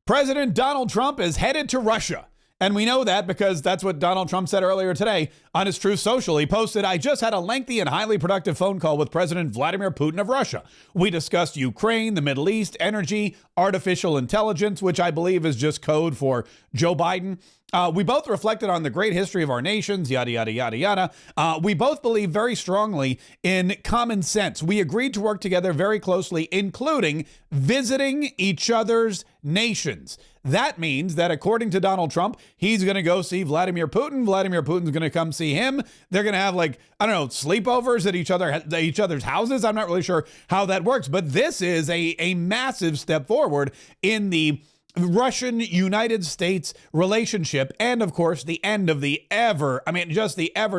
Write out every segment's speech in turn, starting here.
President Donald Trump is headed to Russia. And we know that because that's what Donald Trump said earlier today on his Truth Social. He posted, "I just had a lengthy and highly productive phone call with President Vladimir Putin of Russia. We discussed Ukraine, the Middle East, energy, artificial intelligence," which I believe is just code for Joe Biden. "We both reflected on the great history of our nations, yada, yada, yada, yada. We both believe very strongly in common sense. We agreed to work together very closely, including visiting each other's nations." That means that according to Donald Trump, he's going to go see Vladimir Putin. Vladimir Putin's going to come see him. They're going to have sleepovers at each other's houses. I'm not really sure how that works, but this is a massive step forward in the Russian-United States relationship, and of course the end of the ever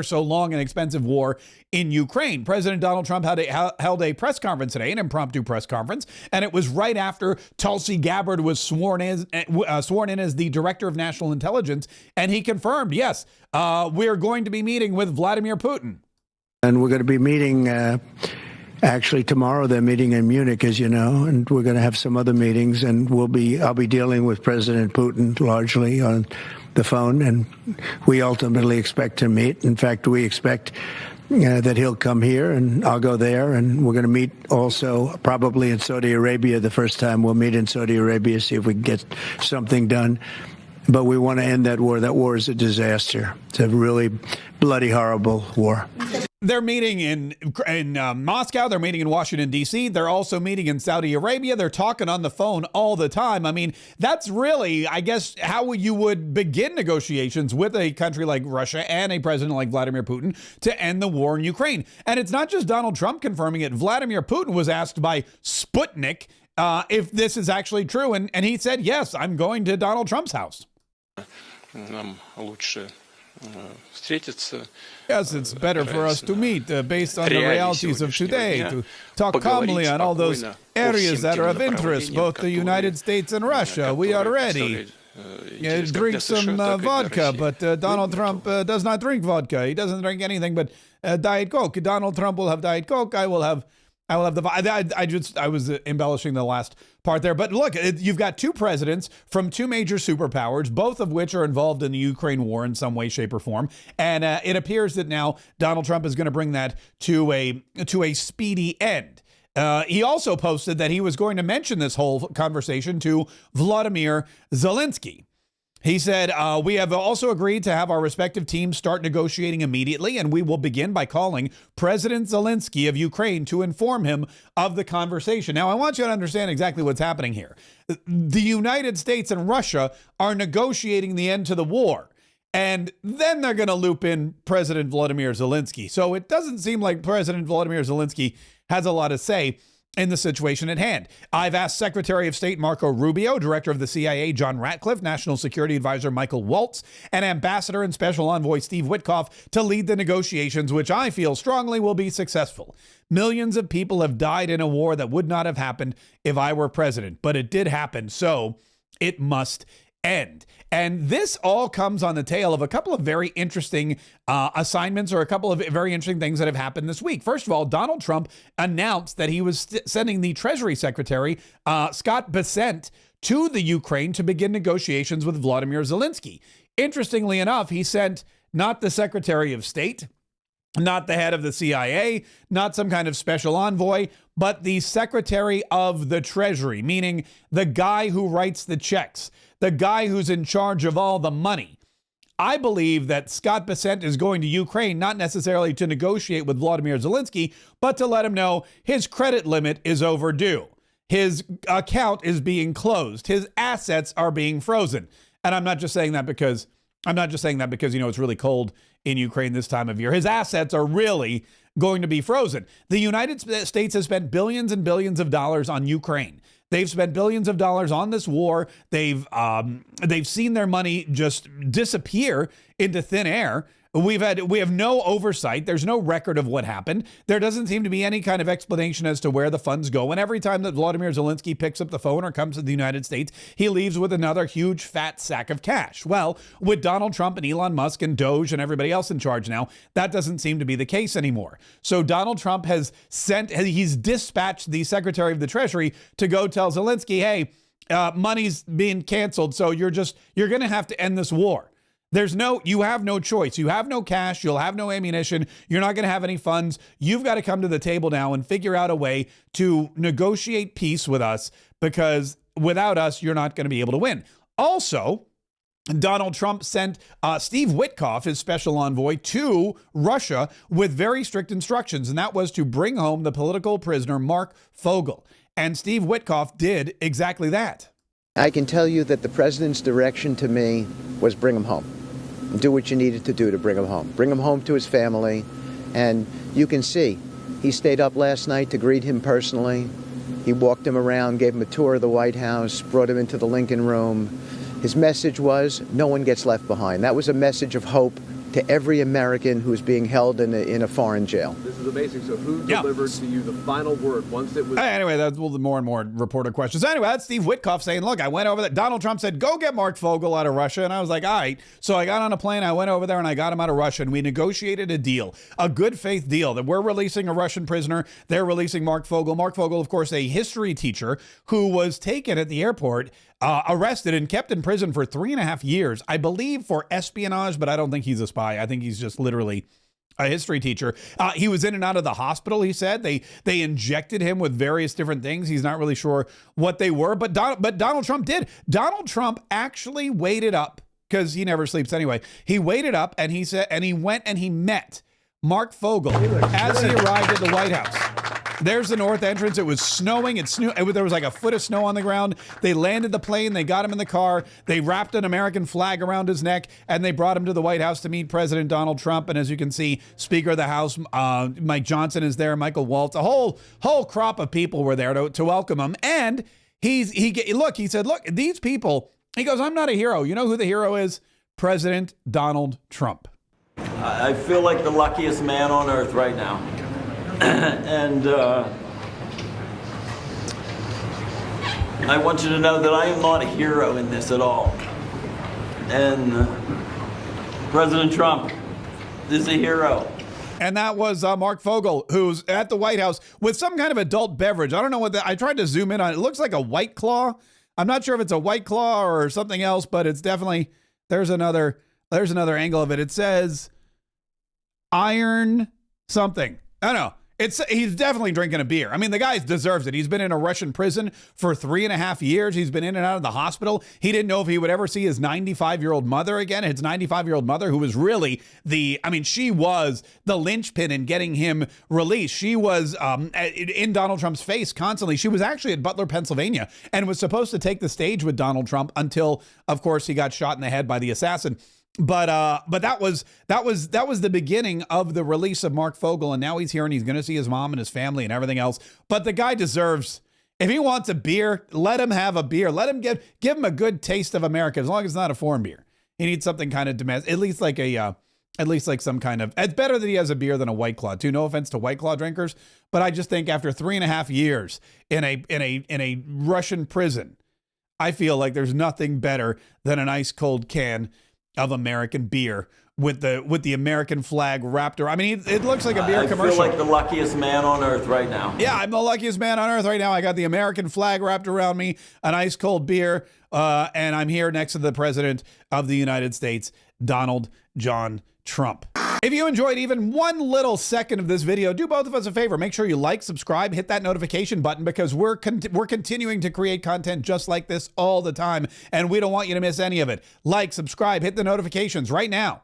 so long and expensive war in Ukraine. President Donald Trump held a press conference today, an impromptu press conference, and it was right after Tulsi Gabbard was sworn in as the Director of National Intelligence, and he confirmed, yes, we're going to be meeting with Vladimir Putin. And we're going to be meeting actually, tomorrow they're meeting in Munich, as you know, and we're going to have some other meetings, and I'll be dealing with President Putin largely on the phone, and we ultimately expect to meet. In fact, we expect that he'll come here, and I'll go there, and we're going to meet also probably in Saudi Arabia. The first time we'll meet in Saudi Arabia, see if we can get something done. But we want to end that war. That war is a disaster. It's a really bloody, horrible war. They're meeting in Moscow. They're meeting in Washington, D.C. They're also meeting in Saudi Arabia. They're talking on the phone all the time. I mean, that's really, I guess, how you would begin negotiations with a country like Russia and a president like Vladimir Putin to end the war in Ukraine. And it's not just Donald Trump confirming it. Vladimir Putin was asked by Sputnik if this is actually true. And he said, yes, I'm going to Donald Trump's house. Yes, it's better for us to meet based on the realities of today, to talk calmly on all those areas that are of interest, both the United States and Russia. We are ready. Drink some vodka, but Donald Trump does not drink vodka. He doesn't drink anything but Diet Coke. Donald Trump will have Diet Coke. I will have the. I was embellishing the last part there, but look, you've got two presidents from two major superpowers, both of which are involved in the Ukraine war in some way, shape, or form, and it appears that now Donald Trump is going to bring that to a speedy end. He also posted that he was going to mention this whole conversation to Volodymyr Zelensky. He said, "We have also agreed to have our respective teams start negotiating immediately, and we will begin by calling President Zelensky of Ukraine to inform him of the conversation." Now, I want you to understand exactly what's happening here. The United States and Russia are negotiating the end to the war, and then they're going to loop in President Volodymyr Zelensky. So it doesn't seem like President Volodymyr Zelensky has a lot to say in the situation at hand. I've asked Secretary of State Marco Rubio, Director of the CIA John Ratcliffe, National Security Advisor Michael Waltz, and Ambassador and Special Envoy Steve Witkoff to lead the negotiations, which I feel strongly will be successful. Millions of people have died in a war that would not have happened if I were president, but it did happen, so it must end. And this all comes on the tail of a couple of very interesting assignments, or a couple of very interesting things that have happened this week. First of all, Donald Trump announced that he was sending the Treasury Secretary, Scott Bessent, to the Ukraine to begin negotiations with Volodymyr Zelensky. Interestingly enough, he sent not the Secretary of State, not the head of the CIA, not some kind of special envoy, but the Secretary of the Treasury, meaning the guy who writes the checks, the guy who's in charge of all the money. I believe that Scott Bessent is going to Ukraine, not necessarily to negotiate with Volodymyr Zelensky, but to let him know his credit limit is overdue. His account is being closed. His assets are being frozen. And I'm not just saying that because it's really cold in Ukraine this time of year. His assets are really going to be frozen. The United States has spent billions and billions of dollars on Ukraine. They've spent billions of dollars on this war. They've seen their money just disappear into thin air. We have no oversight. There's no record of what happened. There doesn't seem to be any kind of explanation as to where the funds go. And every time that Volodymyr Zelensky picks up the phone or comes to the United States, he leaves with another huge fat sack of cash. Well, with Donald Trump and Elon Musk and Doge and everybody else in charge now, that doesn't seem to be the case anymore. So Donald Trump he's dispatched the Secretary of the Treasury to go tell Zelensky, hey, money's being canceled, so you're going to have to end this war. You have no choice. You have no cash. You'll have no ammunition. You're not going to have any funds. You've got to come to the table now and figure out a way to negotiate peace with us, because without us, you're not going to be able to win. Also, Donald Trump sent Steve Witkoff, his special envoy, to Russia with very strict instructions, and that was to bring home the political prisoner Mark Fogel. And Steve Witkoff did exactly that. I can tell you that the president's direction to me was bring him home. Do what you needed to do to bring him home. Bring him home to his family. And you can see, he stayed up last night to greet him personally. He walked him around, gave him a tour of the White House, brought him into the Lincoln Room. His message was, no one gets left behind. That was a message of hope to every American who's being held in a foreign jail. This is the basics of who delivered to you the final word once it was... Anyway, that's more and more reporter questions. Anyway, that's Steve Witkoff saying, look, I went over there. Donald Trump said, go get Mark Fogel out of Russia. And I was like, all right. So I got on a plane. I went over there and I got him out of Russia. And we negotiated a deal, a good faith deal, that we're releasing a Russian prisoner. They're releasing Mark Fogel. Mark Fogel, of course, a history teacher who was taken at the airport, arrested and kept in prison for 3.5 years, I believe for espionage, but I don't think he's a spy. I think he's just literally a history teacher. He was in and out of the hospital, he said. They injected him with various different things. He's not really sure what they were, but Donald Trump did. Donald Trump actually waited up, because he never sleeps anyway. He waited up and he said, and he went and he met Mark Fogel as he arrived at the White House. There's the north entrance. It was snowing. There was like a foot of snow on the ground. They landed the plane. They got him in the car. They wrapped an American flag around his neck, and they brought him to the White House to meet President Donald Trump. And as you can see, Speaker of the House, Mike Johnson is there, Michael Waltz, a whole crop of people were there to welcome him. And he said, look, these people, he goes, I'm not a hero. You know who the hero is? President Donald Trump. I feel like the luckiest man on earth right now. And I want you to know that I am not a hero in this at all. And President Trump is a hero. And that was Mark Fogel, who's at the White House with some kind of adult beverage. I don't know what I tried to zoom in on. It looks like a White Claw. I'm not sure if it's a White Claw or something else, but it's definitely, there's another angle of it. It says iron something. I don't know. He's definitely drinking a beer. I mean, the guy deserves it. He's been in a Russian prison for 3.5 years. He's been in and out of the hospital. He didn't know if he would ever see his 95-year-old mother again. His 95-year-old mother, who was really she was the linchpin in getting him released. She was in Donald Trump's face constantly. She was actually at Butler, Pennsylvania, and was supposed to take the stage with Donald Trump until, of course, he got shot in the head by the assassin. But that was the beginning of the release of Mark Fogel, and now he's here and he's going to see his mom and his family and everything else. But the guy deserves, if he wants a beer, let him have a beer. Let him give him a good taste of America, as long as it's not a foreign beer. He needs something kind of domestic, at least like some kind of. It's better that he has a beer than a White Claw too. No offense to White Claw drinkers, but I just think after 3.5 years in a Russian prison, I feel like there's nothing better than an ice cold can of American beer with the American flag wrapped around. I mean, it looks like a beer commercial. I feel like the luckiest man on earth right now. Yeah, I'm the luckiest man on earth right now. I got the American flag wrapped around me, an ice cold beer, and I'm here next to the President of the United States, Donald John Trump. If you enjoyed even one little second of this video, do both of us a favor. Make sure you like, subscribe, hit that notification button, because we're continuing to create content just like this all the time, and we don't want you to miss any of it. Like, subscribe, hit the notifications right now.